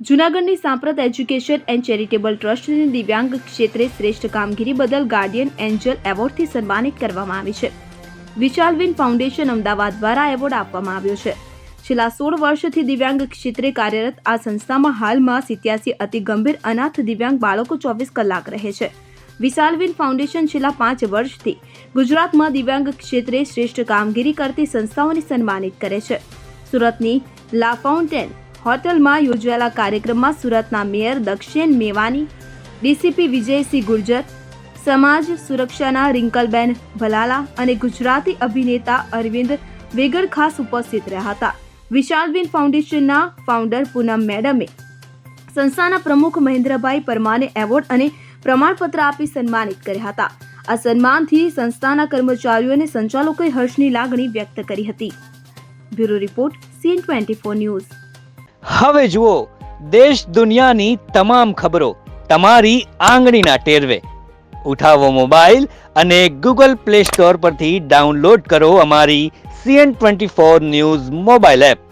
જૂનાગઢની સાંપ્રત education and charitable ટ્રસ્ટને દિવ્યાંગ ક્ષેત્રે શ્રેષ્ઠ કામગીરી બદલ ગાર્ડિયન એન્જલ એવોર્ડથી સન્માનિત કરવામાં આવી છે. વિશાલવિન ફાઉન્ડેશન અમદાવાદ દ્વારા એવોર્ડ આપવામાં આવ્યો છે. છેલ્લા 16 વર્ષથી દિવ્યાંગ ક્ષેત્રે કાર્યરત આ સંસ્થામાં હાલમાં 87 અતિ ગંભીર અનાથ દિવ્યાંગ બાળકો 24 કલાક રહે છે. વિશાલવિન ફાઉન્ડેશન છેલ્લા 5 વર્ષથી ગુજરાતમાં દિવ્યાંગ ક્ષેત્રે શ્રેષ્ઠ કામગીરી કરતી સંસ્થાઓને સન્માનિત કરે છે. સુરતની લા ફાઉન્ટેન હોટલમાં યોજાયેલા કાર્યક્રમમાં સુરતના મેયર દક્ષેન મેવાની, ડીસીપી વિજયસિંહ ગુર્જર, સમાજ સુરક્ષાના રિંકલબેન ભલાલા અને ગુજરાતી અભિનેતા અરવિંદ વેગડ ખાસ ઉપસ્થિત રહ્યા હતા. વિશાલવિન ફાઉન્ડેશનના ફાઉન્ડર પૂનમ મેડમે સંસ્થાના પ્રમુખ મહેન્દ્રભાઈ પરમારને એવોર્ડ અને પ્રમાણપત્ર આપી સન્માનિત કર્યા હતા. આ સન્માનથી સંસ્થાના કર્મચારીઓ અને સંચાલકોએ હર્ષની લાગણી વ્યક્ત કરી હતી. Bureau report CN24 news. હવે જુઓ દેશ દુનિયાની તમામ ખબરો તમારી આંગળીના ટેરવે. ઉઠાવો મોબાઈલ અને Google Play Store પરથી ડાઉનલોડ કરો અમારી CN24 ન્યૂઝ મોબાઈલ એપ.